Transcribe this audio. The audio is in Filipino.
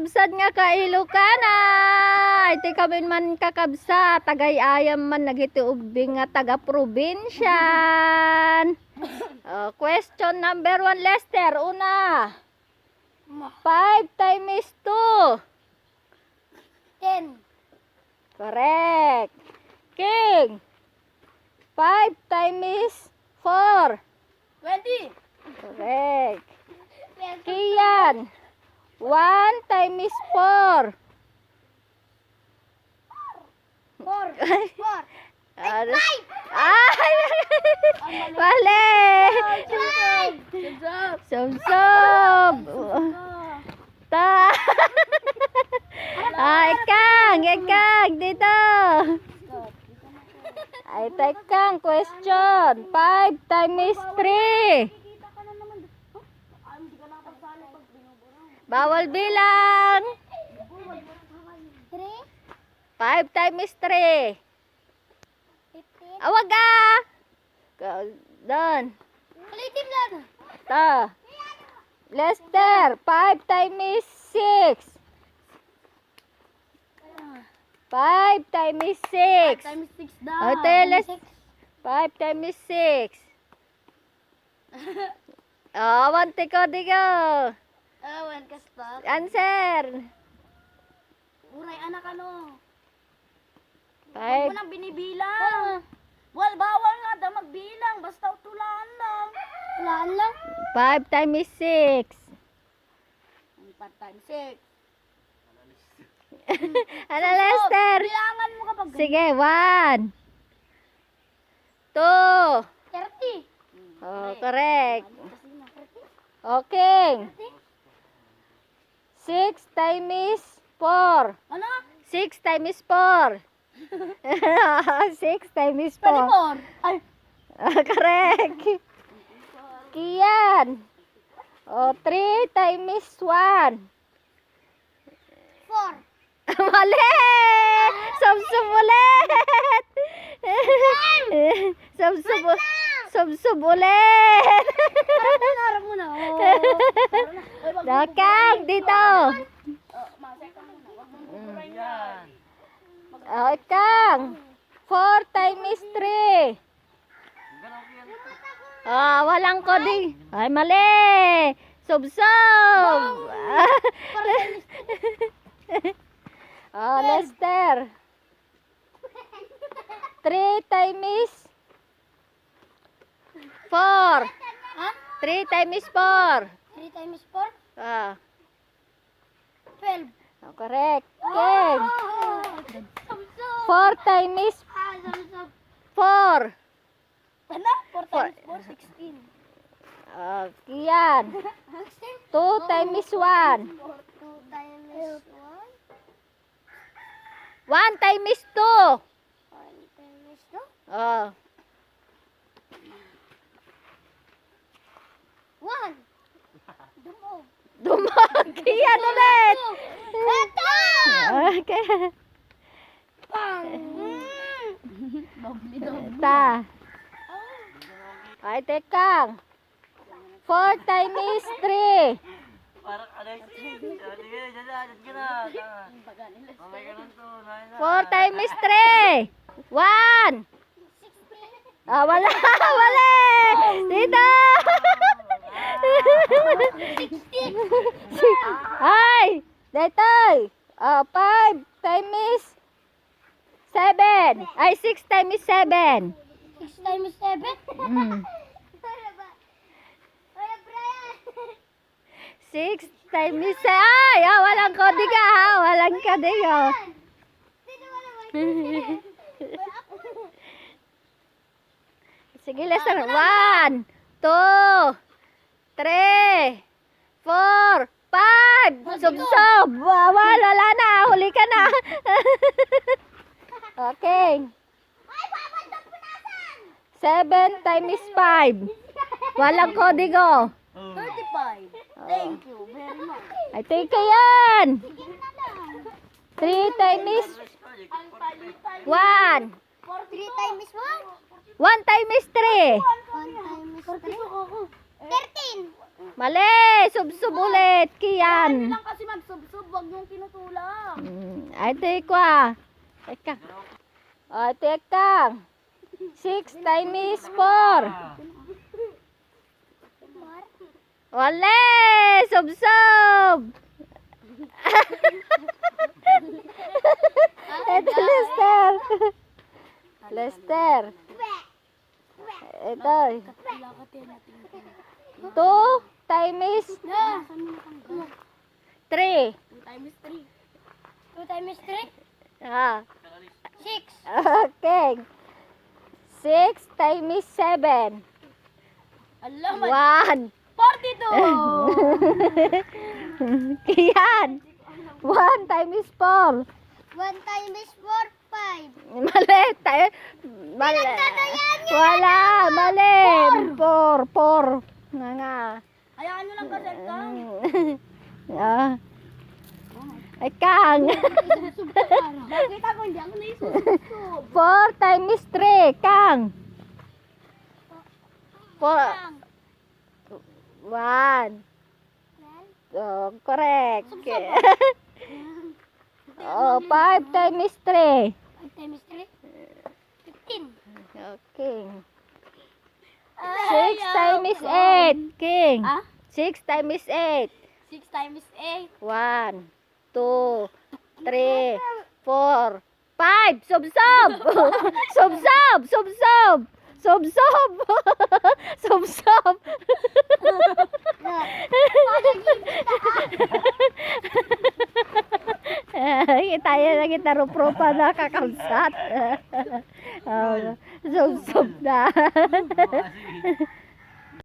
kakabsat nga ka Ilocana. Iti kami man kakabsat. Tagay ayam man nagitiubing nga taga probinsyan. Question number 1, Lester. Una. 5 times 2. 10. Correct. King. 5 times 4. 20. Correct. Kian. 1 times 4. 4. 4. Ay! Mali! Sob-sob! Ta! Ikang! Dito! Ay, tekang, question. 5 times 3. Bawal bilang. 5 times 3. 15. Awag ah! Doon. Ulitin lang. Ta. Lester, 5 times 6. 5 times 6. Times 6 daw. O, teles. 5 times 6. Wanti ko, digo. When ka stop. Answer. Uray, anak ano. 5. Huwag mo nang binibilang. Well, bawal nga daw magbilang. Basta utulaan lang. Utulaan lang? 5 times 6. 5 times 6. Ano, Lester? Bilangan mo kapag Sige, 1. 2. 30. Oh, correct. Kasi na, 30. Okay. 6 times 4. Ano? 6 times 4. 6 times 4. 24. Ay, Correct. Kian. 3 times 1. 4. Mali! Sub-sub ulit! Sub-sub ulit! Harap mo na. Dakang, dito! Kang! 4 times 3. Walang coding. Ay, mali! Sub-sub! Lester. 3 times 4. Ha? 3 times 4. 3 times 4? 12. Correct. King. 4 times 4. Ano? 4 times 4, 16. Kian. 2 times 1. 2 times 1? 1 times 2. 1 times 2? 1. Dumag. Kian ulit. Ito! Okay. Pang! Ta. Ay, tekang. 4 times 3. Parang ano yung sige, dyan na. 4 times 3. 1. Wala. Wala. Dito. Ay. Dito. 5 times 7. Ay, 6 times 7. 6 times 7? Mm. 6 times 7. Ay, walang kodiga ha. Walang kodiga. Sige, Lester. 1, 2, 3, 4, 5. Sub-sub. Wala na. Huli ka na. Okay. 7 times 5. Walang kodigo. 35. Thank you very much. Ay, teka yan. 3 times 1. 3 times 1? 1 times 3. 1 times 3? 13. Mali! Subsub ulit, Kian. lang kasi magsubsob, wag niyong tinutulang. Ay, teka. Teka. O, teka. 6 times 4. Wala! Subsob! Ito, Lester. Lester. Ito. 2 times 3. 2 times 3. 2 times 3? Ah. 6. Okay. 6 times 7. Alam, 1. 42. Kian. 1 times 4. 1 times 4, 5. Mali. Mali. Wala. Mali. 4. Nga. Hayaan nyo lang kasi kang. Ah. Ay, Kang. Bakit ako hindi ako naisusub? 4 times 3. Kang. 4. 1. Oh, correct. Oh, 5 times 3. 5 times 3? 15. Okay. 6 times 8. King. Ah? 6 times 8. 6 times 8. 1, 2, 3, 4, 5. Subsob! Subsob! Subsob! Subsob! Subsob! Tayo na kita rupropa na kakamsat. Subsob na.